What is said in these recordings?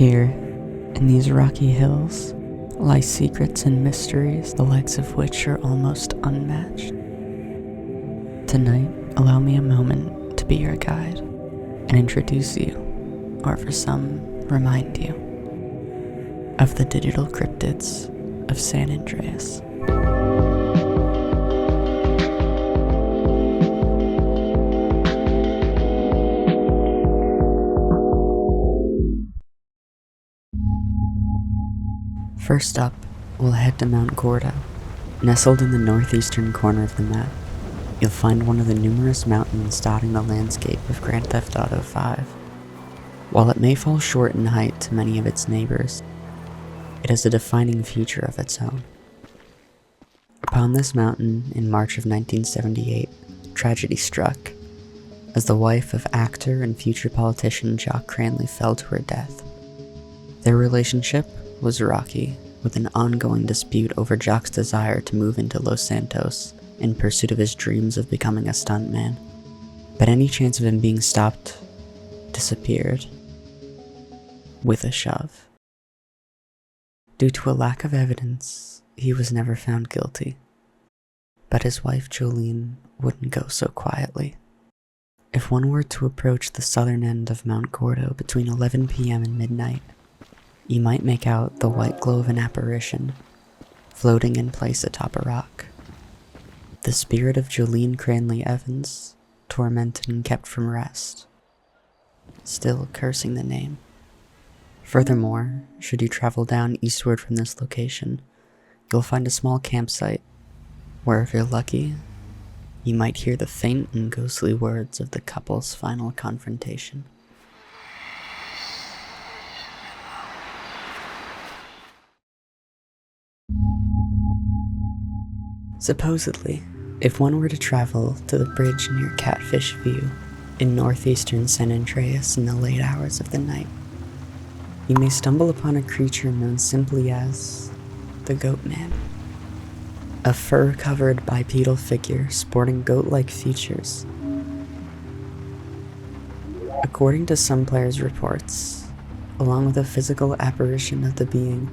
Here, in these rocky hills, lie secrets and mysteries, the likes of which are almost unmatched. Tonight, allow me a moment to be your guide and introduce you, or for some, remind you, of the digital cryptids of San Andreas. First up, we'll head to Mount Gordo. Nestled in the northeastern corner of the map, you'll find one of the numerous mountains dotting the landscape of Grand Theft Auto 5. While it may fall short in height to many of its neighbors, it has a defining feature of its own. Upon this mountain, in March of 1978, tragedy struck, as the wife of actor and future politician Jock Cranley fell to her death. Their relationship was rocky, with an ongoing dispute over Jock's desire to move into Los Santos in pursuit of his dreams of becoming a stuntman. But any chance of him being stopped disappeared with a shove. Due to a lack of evidence, he was never found guilty. But his wife Jolene wouldn't go so quietly. If one were to approach the southern end of Mount Gordo between 11 p.m. and midnight, you might make out the white glow of an apparition, floating in place atop a rock. The spirit of Jolene Cranley Evans, tormented and kept from rest, still cursing the name. Furthermore, should you travel down eastward from this location, you'll find a small campsite, where if you're lucky, you might hear the faint and ghostly words of the couple's final confrontation. Supposedly, if one were to travel to the bridge near Catfish View in northeastern San Andreas in the late hours of the night, you may stumble upon a creature known simply as the goatman. A fur-covered bipedal figure sporting goat-like features. According to some players' reports, along with a physical apparition of the being,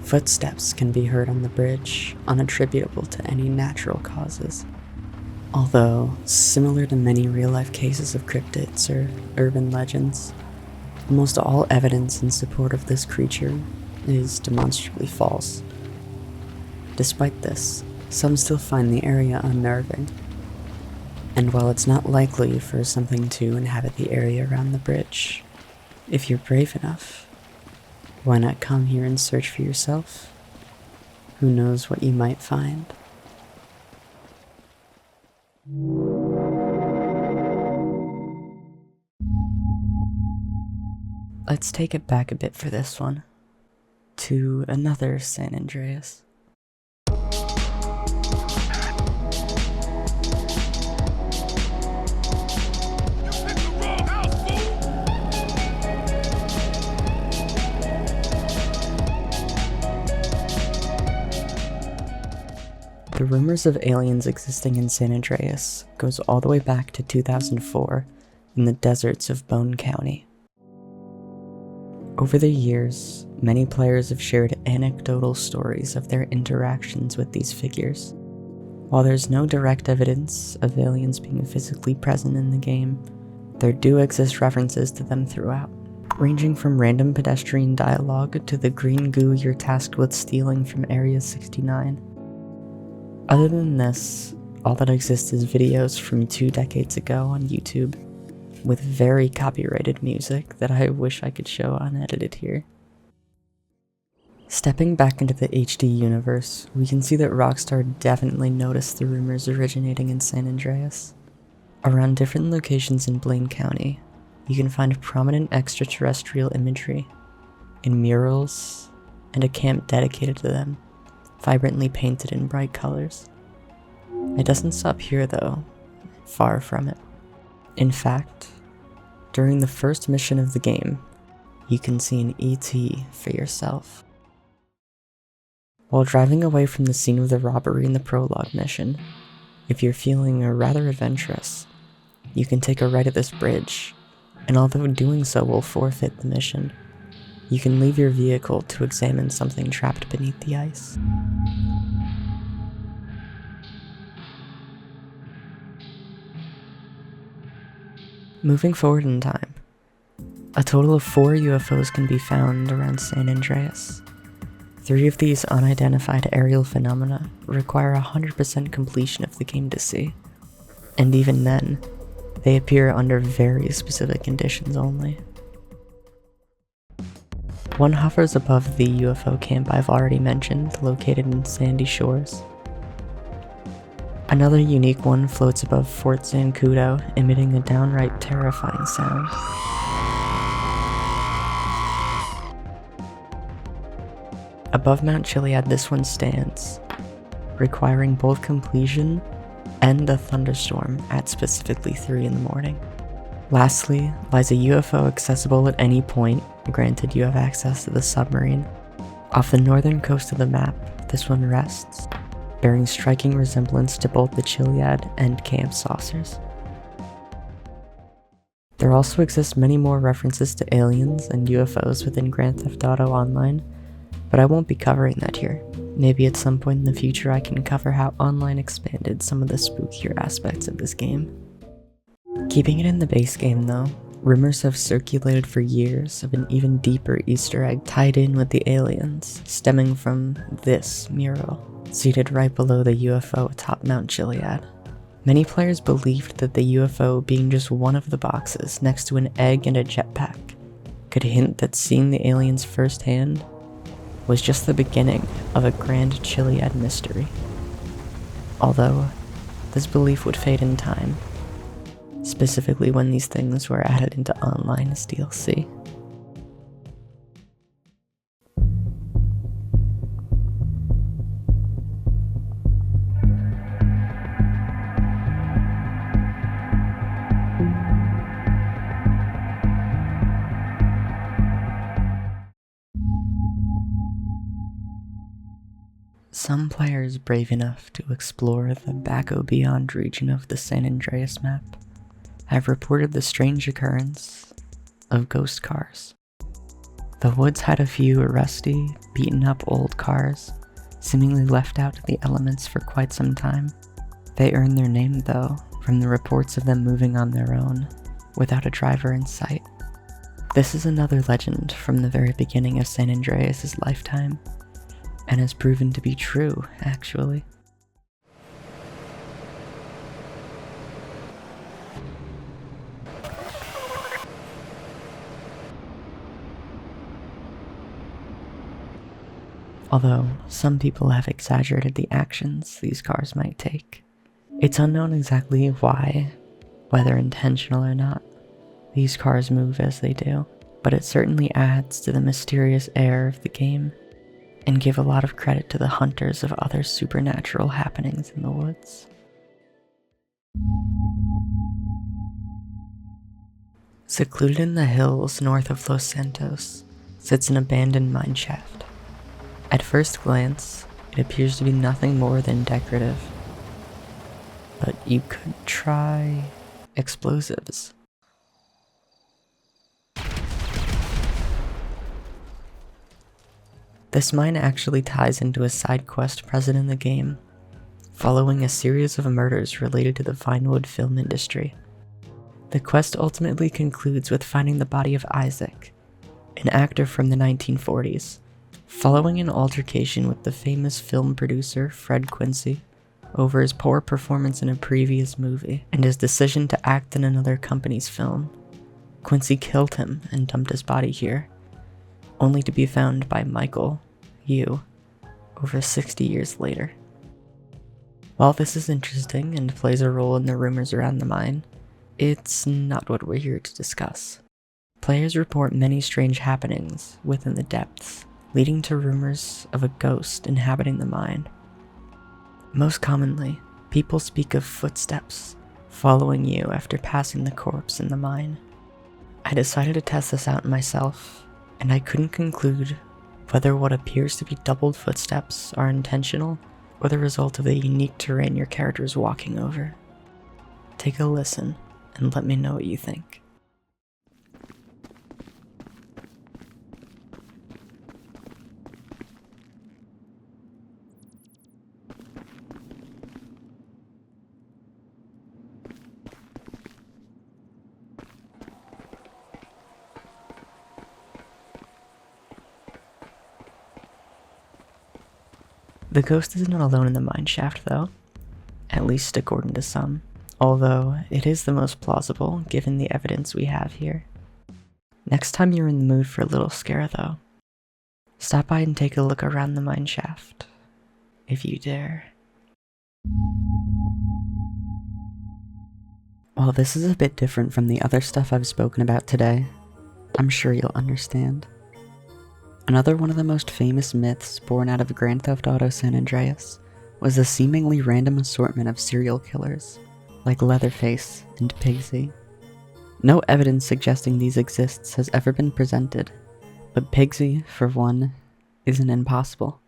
footsteps can be heard on the bridge, unattributable to any natural causes. Although, similar to many real-life cases of cryptids or urban legends, almost all evidence in support of this creature is demonstrably false. Despite this, some still find the area unnerving. And while it's not likely for something to inhabit the area around the bridge, if you're brave enough, why not come here and search for yourself? Who knows what you might find? Let's take it back a bit for this one, to another San Andreas. The rumors of aliens existing in San Andreas goes all the way back to 2004 in the deserts of Bone County. Over the years, many players have shared anecdotal stories of their interactions with these figures. While there's no direct evidence of aliens being physically present in the game, there do exist references to them throughout, ranging from random pedestrian dialogue to the green goo you're tasked with stealing from Area 69. Other than this, all that exists is videos from 2 decades ago on YouTube, with very copyrighted music that I wish I could show unedited here. Stepping back into the HD universe, we can see that Rockstar definitely noticed the rumors originating in San Andreas. Around different locations in Blaine County, you can find prominent extraterrestrial imagery in murals and a camp dedicated to them, vibrantly painted in bright colors. It doesn't stop here though, far from it. In fact, during the first mission of the game, you can see an ET for yourself. While driving away from the scene of the robbery in the prologue mission, if you're feeling rather adventurous, you can take a right at this bridge, and although doing so will forfeit the mission, You can leave your vehicle to examine something trapped beneath the ice. Moving forward in time, a total of 4 UFOs can be found around San Andreas. 3 of these unidentified aerial phenomena require 100% completion of the game to see, and even then, they appear under very specific conditions only. One hovers above the UFO camp I've already mentioned, located in Sandy Shores. Another unique one floats above Fort Zancudo, emitting a downright terrifying sound. Above Mount Chiliad, this one stands, requiring both completion and a thunderstorm at specifically 3 in the morning. Lastly, lies a UFO accessible at any point, granted you have access to the submarine. Off the northern coast of the map, this one rests, bearing striking resemblance to both the Chiliad and camp saucers. There also exist many more references to aliens and UFOs within Grand Theft Auto Online, but I won't be covering that here. Maybe at some point in the future I can cover how online expanded some of the spookier aspects of this game. Keeping it in the base game though, rumors have circulated for years of an even deeper Easter egg tied in with the aliens, stemming from this mural, seated right below the UFO atop Mount Chiliad. Many players believed that the UFO being just one of the boxes next to an egg and a jetpack could hint that seeing the aliens firsthand was just the beginning of a grand Chiliad mystery. Although, this belief would fade in time, specifically when these things were added into online as DLC. Some players brave enough to explore the Back-O Beyond region of the San Andreas map have reported the strange occurrence of ghost cars. The woods had a few rusty, beaten-up old cars, seemingly left out to the elements for quite some time. They earned their name, though, from the reports of them moving on their own, without a driver in sight. This is another legend from the very beginning of San Andreas' lifetime, and has proven to be true, actually. Although some people have exaggerated the actions these cars might take. It's unknown exactly why, whether intentional or not, these cars move as they do, but it certainly adds to the mysterious air of the game, and give a lot of credit to the hunters of other supernatural happenings in the woods. Secluded in the hills north of Los Santos sits an abandoned mineshaft. At first glance, it appears to be nothing more than decorative, but you could try explosives. This mine actually ties into a side quest present in the game, following a series of murders related to the Vinewood film industry. The quest ultimately concludes with finding the body of Isaac, an actor from the 1940s, following an altercation with the famous film producer Fred Quincy over his poor performance in a previous movie and his decision to act in another company's film. Quincy killed him and dumped his body here, only to be found by Michael, you, over 60 years later. While this is interesting and plays a role in the rumors around the mine, it's not what we're here to discuss. Players report many strange happenings within the depths, leading to rumors of a ghost inhabiting the mine. Most commonly, people speak of footsteps following you after passing the corpse in the mine. I decided to test this out myself, and I couldn't conclude whether what appears to be doubled footsteps are intentional or the result of the unique terrain your character is walking over. Take a listen and let me know what you think. The ghost isn't alone in the mineshaft though, at least according to some, although it is the most plausible given the evidence we have here. Next time you're in the mood for a little scare though, stop by and take a look around the mineshaft, if you dare. While this is a bit different from the other stuff I've spoken about today, I'm sure you'll understand. Another one of the most famous myths born out of Grand Theft Auto San Andreas was the seemingly random assortment of serial killers, like Leatherface and Pigsy. No evidence suggesting these exists has ever been presented, but Pigsy, for one, isn't impossible.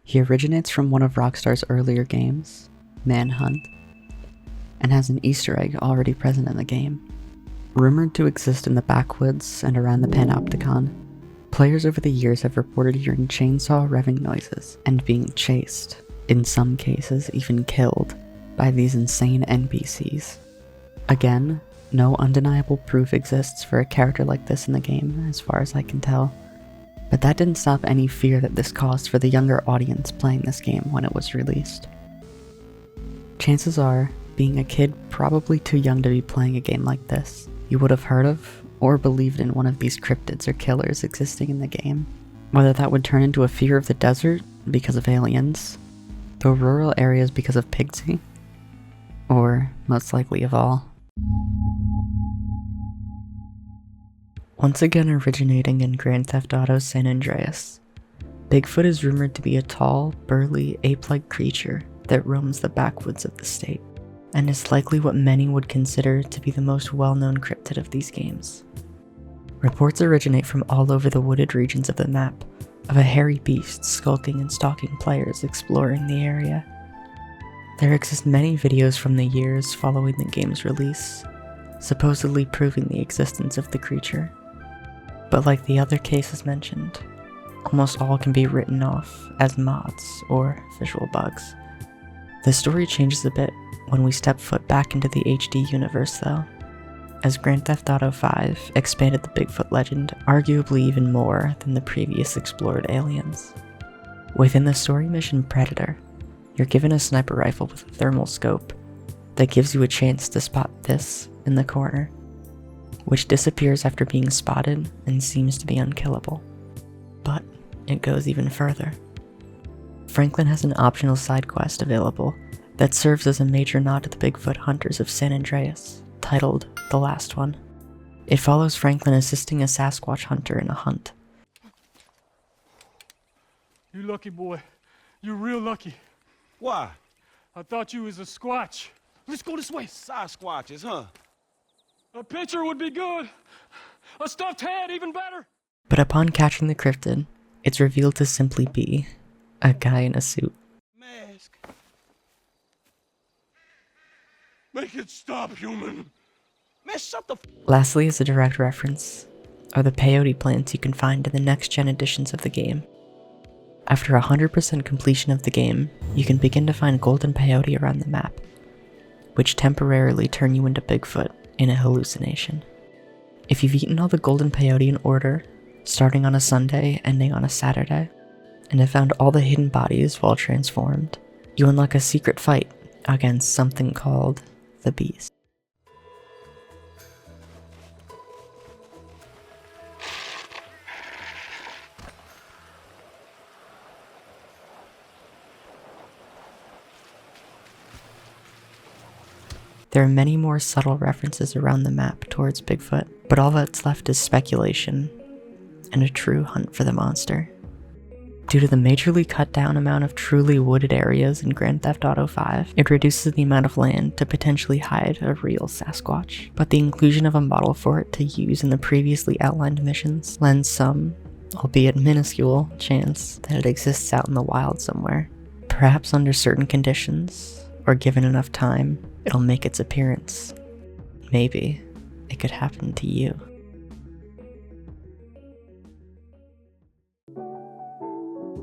He originates from one of Rockstar's earlier games, Manhunt, and has an Easter egg already present in the game. Rumored to exist in the backwoods and around the Panopticon, players over the years have reported hearing chainsaw revving noises and being chased, in some cases even killed, by these insane NPCs. Again, no undeniable proof exists for a character like this in the game, as far as I can tell, but that didn't stop any fear that this caused for the younger audience playing this game when it was released. Chances are, being a kid probably too young to be playing a game like this, you would have heard of or believed in one of these cryptids or killers existing in the game. Whether that would turn into a fear of the desert because of aliens, the rural areas because of Pigsy, or most likely of all. Once again originating in Grand Theft Auto San Andreas, Bigfoot is rumored to be a tall, burly, ape-like creature that roams the backwoods of the state, and is likely what many would consider to be the most well-known cryptid of these games. Reports originate from all over the wooded regions of the map, of a hairy beast skulking and stalking players exploring the area. There exist many videos from the years following the game's release, supposedly proving the existence of the creature. But like the other cases mentioned, almost all can be written off as mods or visual bugs. The story changes a bit when we step foot back into the HD universe though, as Grand Theft Auto 5 expanded the Bigfoot legend arguably even more than the previous explored aliens. Within the story mission Predator, you're given a sniper rifle with a thermal scope that gives you a chance to spot this in the corner, which disappears after being spotted and seems to be unkillable. But it goes even further. Franklin has an optional side quest available that serves as a major nod to the Bigfoot hunters of San Andreas, titled The Last One. It follows Franklin assisting a Sasquatch hunter in a hunt. You lucky boy. You're real lucky. Why? I thought you was a squatch. Let's go this way. Sasquatches, huh? A picture would be good. A stuffed head, even better. But upon catching the cryptid, it's revealed to simply be a guy in a suit. Mask. Make it stop, human. Man, shut the Lastly, as a direct reference, are the peyote plants you can find in the next-gen editions of the game. After 100% completion of the game, you can begin to find golden peyote around the map, which temporarily turn you into Bigfoot in a hallucination. If you've eaten all the golden peyote in order, starting on a Sunday, ending on a Saturday, and have found all the hidden bodies while transformed, you unlock a secret fight against something called the Beast. There are many more subtle references around the map towards Bigfoot, but all that's left is speculation and a true hunt for the monster. Due to the majorly cut down amount of truly wooded areas in Grand Theft Auto 5, it reduces the amount of land to potentially hide a real Sasquatch, but the inclusion of a model for it to use in the previously outlined missions lends some, albeit minuscule, chance that it exists out in the wild somewhere. Perhaps under certain conditions, or given enough time, it'll make its appearance. Maybe it could happen to you.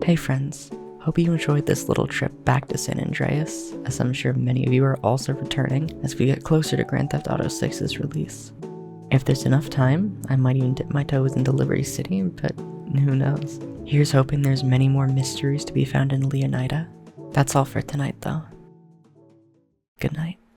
Hey friends, hope you enjoyed this little trip back to San Andreas, as I'm sure many of you are also returning as we get closer to Grand Theft Auto 6's release. If there's enough time, I might even dip my toes into Liberty City, but Who knows? Here's hoping there's many more mysteries to be found in Leonida. That's all for tonight, though. Good night.